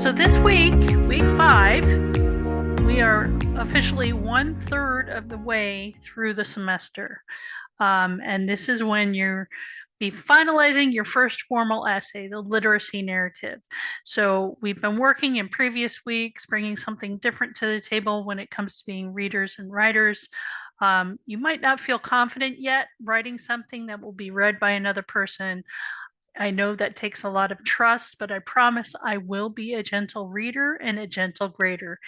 So this week, week 5, we are officially 1/3 of the way through the semester. And this is when you're be finalizing your first formal essay, the literacy narrative. So we've been working in previous weeks, bringing something different to the table when it comes to being readers and writers. You might not feel confident yet writing something that will be read by another person. I know that takes a lot of trust, but I promise I will be a gentle reader and a gentle grader.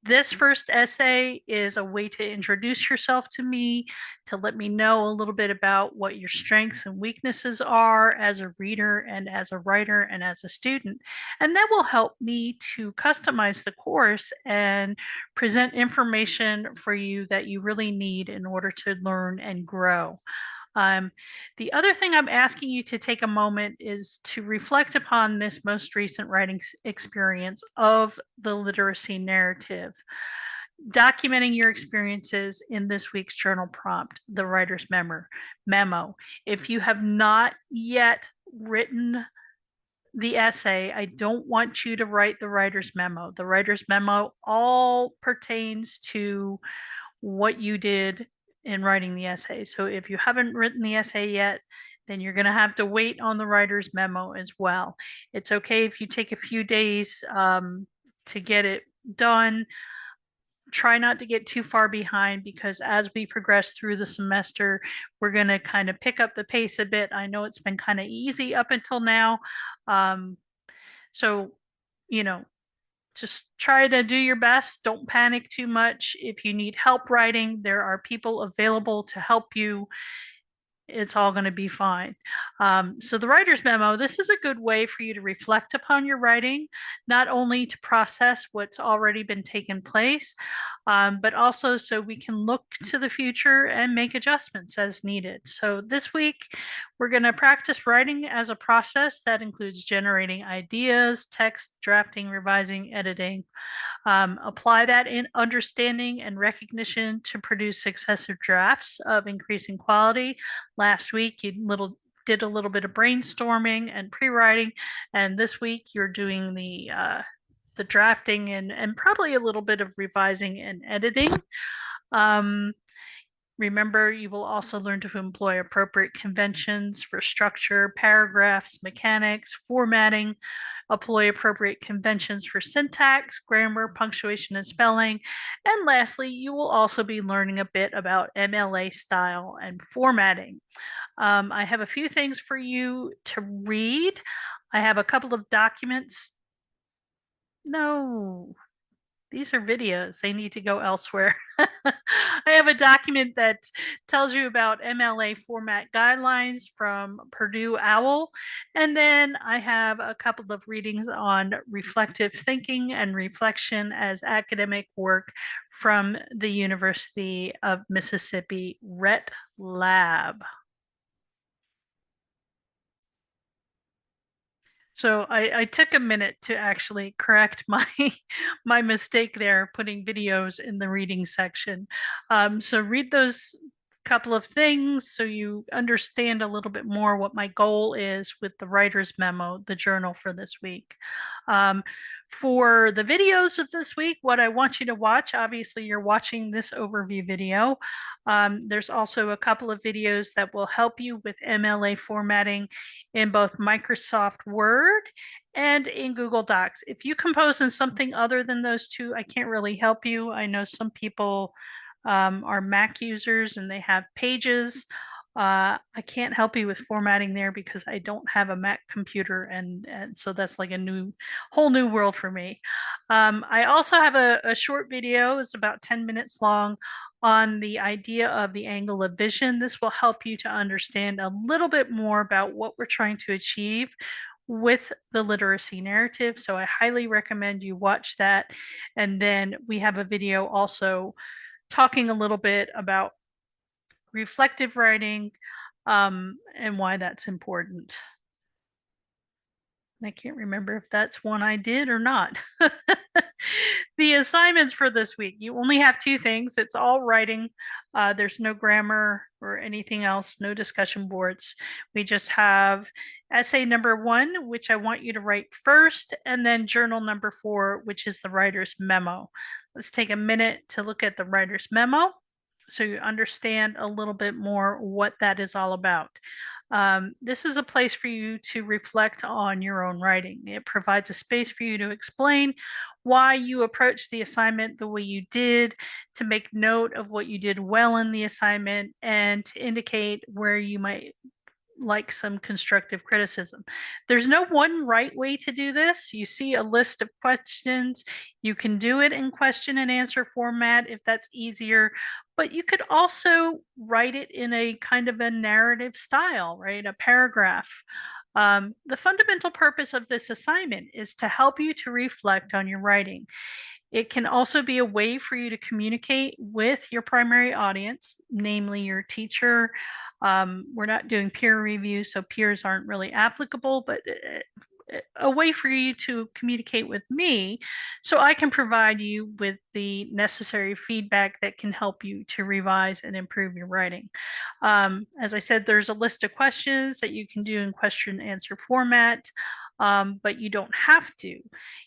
This first essay is a way to introduce yourself to me, to let me know a little bit about what your strengths and weaknesses are as a reader and as a writer and as a student. And that will help me to customize the course and present information for you that you really need in order to learn and grow. The other thing I'm asking you to take a moment is to reflect upon this most recent writing experience of the literacy narrative, documenting your experiences in this week's journal prompt, the writer's memo. If you have not yet written the essay, I don't want you to write the writer's memo. The writer's memo all pertains to what you did in writing the essay. So if you haven't written the essay yet, then you're going to have to wait on the writer's memo as well. It's okay if you take a few days to get it done. Try not to get too far behind, because as we progress through the semester, we're going to kind of pick up the pace a bit. I know it's been kind of easy up until now. So, just try to do your best. Don't panic too much. If you need help writing, there are people available to help you. It's all going to be fine. So the writer's memo, this is a good way for you to reflect upon your writing, not only to process what's already been taken place, but also so we can look to the future and make adjustments as needed. So this week, we're going to practice writing as a process that includes generating ideas, text, drafting, revising, editing. Apply that in understanding and recognition to produce successive drafts of increasing quality. Last week, you did a little bit of brainstorming and pre-writing, and this week you're doing the drafting and probably a little bit of revising and editing. Remember, you will also learn to employ appropriate conventions for structure, paragraphs, mechanics, formatting, employ appropriate conventions for syntax, grammar, punctuation, and spelling. And lastly, you will also be learning a bit about MLA style and formatting. I have a few things for you to read. I have a couple of documents. No, these are videos. They need to go elsewhere. I have a document that tells you about MLA format guidelines from Purdue OWL. And then I have a couple of readings on reflective thinking and reflection as academic work from the University of Mississippi Rhett Lab. So I took a minute to actually correct my mistake there, putting videos in the reading section. So read those couple of things so you understand a little bit more what my goal is with the writer's memo, the journal for this week. For the videos of this week, what I want you to watch, obviously you're watching this overview video. There's also a couple of videos that will help you with MLA formatting in both Microsoft Word and in Google Docs. If you compose in something other than those two, I can't really help you. I know some people are Mac users and they have Pages. I can't help you with formatting there because I don't have a Mac computer, and so that's like a whole new world for me. I also have a short video, it's about 10 minutes long, on the idea of the angle of vision. This will help you to understand a little bit more about what we're trying to achieve with the literacy narrative. So I highly recommend you watch that. And then we have a video also talking a little bit about reflective writing and why that's important. I can't remember if that's one I did or not. The assignments for this week, you only have two things. It's all writing. There's no grammar or anything else, no discussion boards. We just have essay number 1, which I want you to write first, and then journal number 4, which is the writer's memo. Let's take a minute to look at the writer's memo so you understand a little bit more what that is all about. This is a place for you to reflect on your own writing. It provides a space for you to explain why you approached the assignment the way you did, to make note of what you did well in the assignment, and to indicate where you might like some constructive criticism. There's no one right way to do this. You see a list of questions. You can do it in question and answer format if that's easier, but you could also write it in a kind of a narrative style, right? A paragraph. The fundamental purpose of this assignment is to help you to reflect on your writing. It can also be a way for you to communicate with your primary audience, namely your teacher. We're not doing peer review, so peers aren't really applicable, but a way for you to communicate with me so I can provide you with the necessary feedback that can help you to revise and improve your writing. As I said, there's a list of questions that you can do in question and answer format, but you don't have to.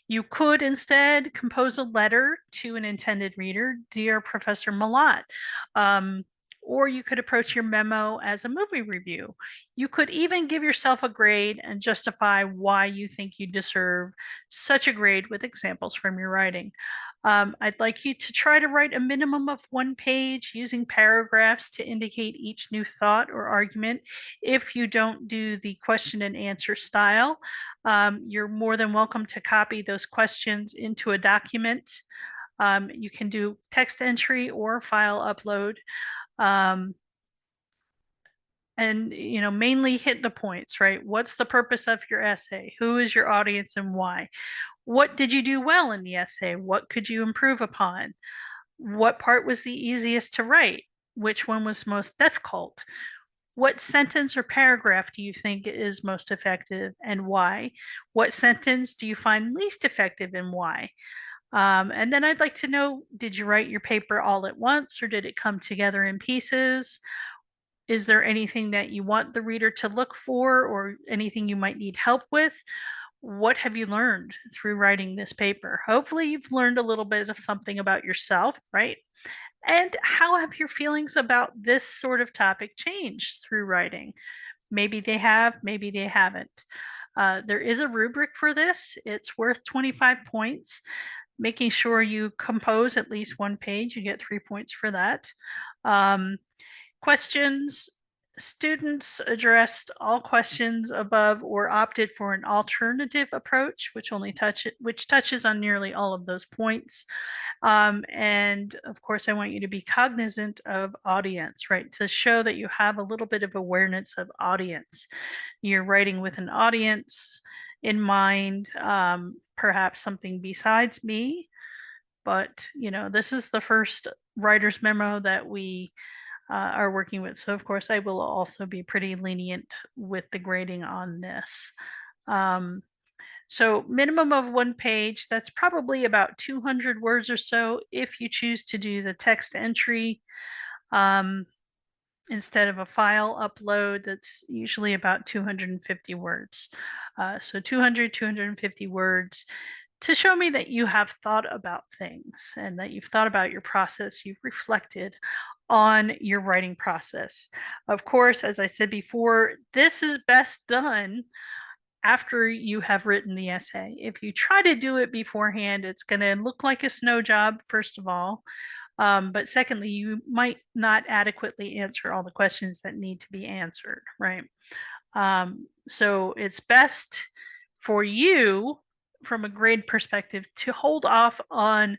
You could instead compose a letter to an intended reader, Dear Professor Malat. Or you could approach your memo as a movie review. You could even give yourself a grade and justify why you think you deserve such a grade with examples from your writing. I'd like you to try to write a minimum of 1 page using paragraphs to indicate each new thought or argument. If you don't do the question and answer style, you're more than welcome to copy those questions into a document. You can do text entry or file upload. And mainly hit the points, right? What's the purpose of your essay? Who is your audience and why? What did you do well in the essay? What could you improve upon? What part was the easiest to write? Which one was most difficult? What sentence or paragraph do you think is most effective and why? What sentence do you find least effective and why? And then I'd like to know, did you write your paper all at once or did it come together in pieces? Is there anything that you want the reader to look for or anything you might need help with? What have you learned through writing this paper? Hopefully you've learned a little bit of something about yourself, right? And how have your feelings about this sort of topic changed through writing? Maybe they have, maybe they haven't. There is a rubric for this. It's worth 25 points. Making sure you compose at least 1 page, you get 3 points for that. Questions. Students addressed all questions above or opted for an alternative approach, which touches on nearly all of those points. And of course, I want you to be cognizant of audience, right? To show that you have a little bit of awareness of audience. You're writing with an audience in mind, perhaps something besides me, but this is the first writer's memo that we are working with. So of course, I will also be pretty lenient with the grading on this. So minimum of 1 page, that's probably about 200 words or so if you choose to do the text entry instead of a file upload. That's usually about 250 words. So 250 words to show me that you have thought about things and that you've thought about your process, you've reflected on your writing process. Of course, as I said before, this is best done after you have written the essay. If you try to do it beforehand, it's going to look like a snow job, first of all. But secondly, you might not adequately answer all the questions that need to be answered, right? So it's best for you, from a grade perspective, to hold off on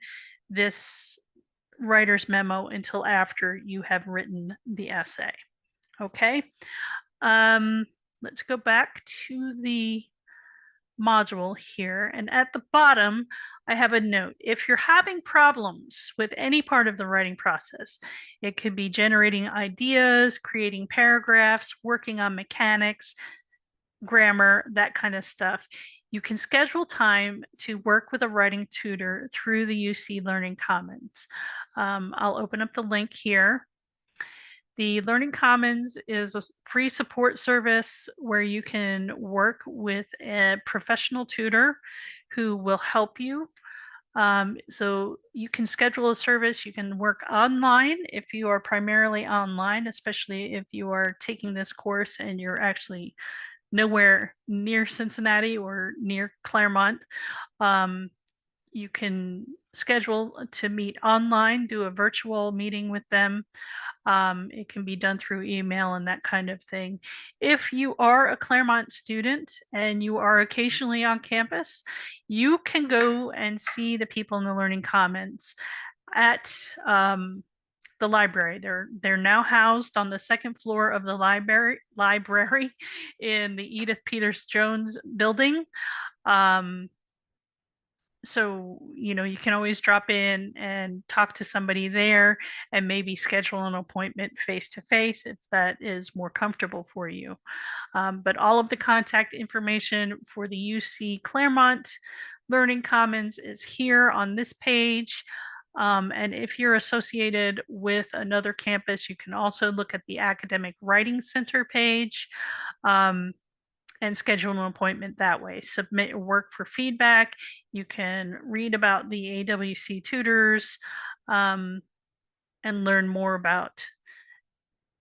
this writer's memo until after you have written the essay. Okay. Let's go back to the module here. And at the bottom, I have a note. If you're having problems with any part of the writing process, it could be generating ideas, creating paragraphs, working on mechanics, grammar, that kind of stuff. you can schedule time to work with a writing tutor through the UC Learning Commons. I'll open up the link here. The Learning Commons is a free support service where you can work with a professional tutor who will help you. So you can schedule a service, you can work online if you are primarily online, especially if you are taking this course and you're actually nowhere near Cincinnati or near Claremont. You can schedule to meet online, do a virtual meeting with them. It can be done through email and that kind of thing. If you are a Claremont student and you are occasionally on campus, you can go and see the people in the Learning Commons at the library. They're now housed on the second floor of the library in the Edith Peters Jones building. So, you can always drop in and talk to somebody there and maybe schedule an appointment face to face if that is more comfortable for you. But all of the contact information for the UC Claremont Learning Commons is here on this page. And if you're associated with another campus, you can also look at the Academic Writing Center page. And schedule an appointment that way. Submit your work for feedback. You can read about the AWC tutors and learn more about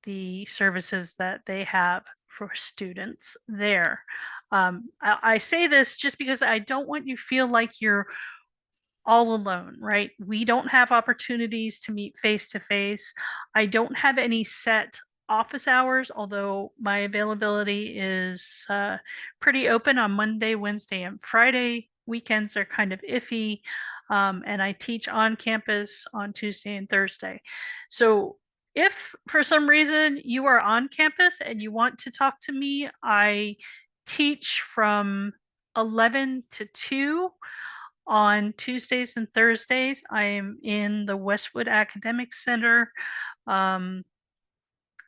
the services that they have for students there. I say this just because I don't want you to feel like you're all alone, right? We don't have opportunities to meet face to face. I don't have any set office hours, although my availability is pretty open on Monday, Wednesday, and Friday. Weekends are kind of iffy. And I teach on campus on Tuesday and Thursday. So if for some reason you are on campus and you want to talk to me, I teach from 11 to 2 on Tuesdays and Thursdays. I am in the Westwood Academic Center.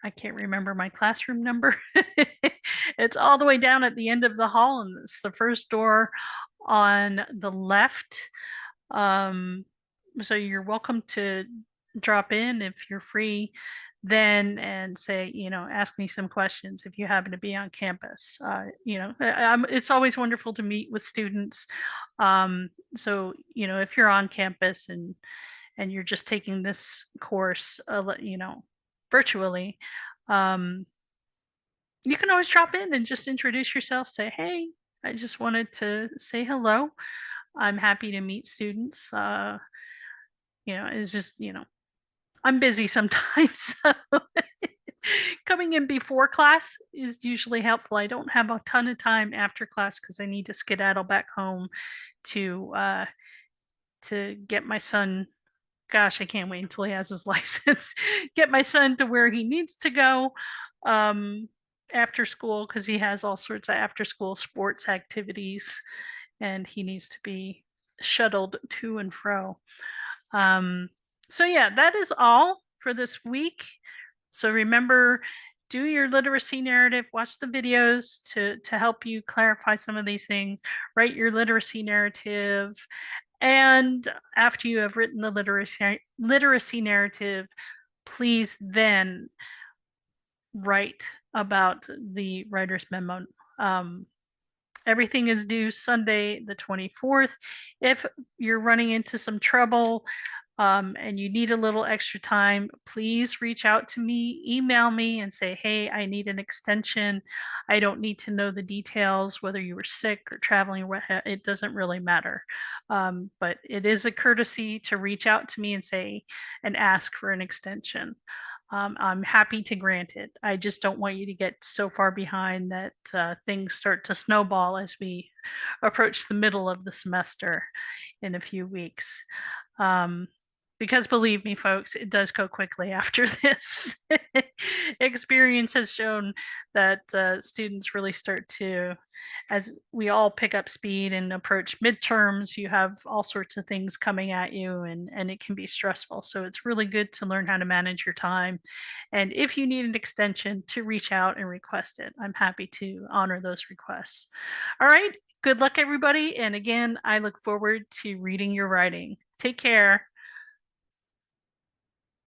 I can't remember my classroom number. It's all the way down at the end of the hall, and it's the first door on the left. So you're welcome to drop in if you're free then and say, ask me some questions if you happen to be on campus. It's always wonderful to meet with students. So, if you're on campus and you're just taking this course, virtually, you can always drop in and just introduce yourself, say, hey, I just wanted to say hello. I'm happy to meet students. It's just, I'm busy sometimes. So coming in before class is usually helpful. I don't have a ton of time after class because I need to skedaddle back home to get my son. Gosh, I can't wait until he has his license. Get my son to where he needs to go after school because he has all sorts of after school sports activities and he needs to be shuttled to and fro. So yeah, that is all for this week. So remember, do your literacy narrative, watch the videos to help you clarify some of these things, write your literacy narrative. And after you have written the literacy narrative, please then write about the writer's memo. Everything is due Sunday, the 24th. If you're running into some trouble and you need a little extra time, please reach out to me, email me and say, hey, I need an extension. I don't need to know the details, whether you were sick or traveling, it doesn't really matter. But it is a courtesy to reach out to me and say, and ask for an extension. I'm happy to grant it. I just don't want you to get so far behind that things start to snowball as we approach the middle of the semester in a few weeks. Because believe me, folks, it does go quickly after this. Experience has shown that students really start to as we all pick up speed and approach midterms, you have all sorts of things coming at you, and it can be stressful. So it's really good to learn how to manage your time. And if you need an extension, to reach out and request it. I'm happy to honor those requests. All right. Good luck, everybody. And again, I look forward to reading your writing. Take care.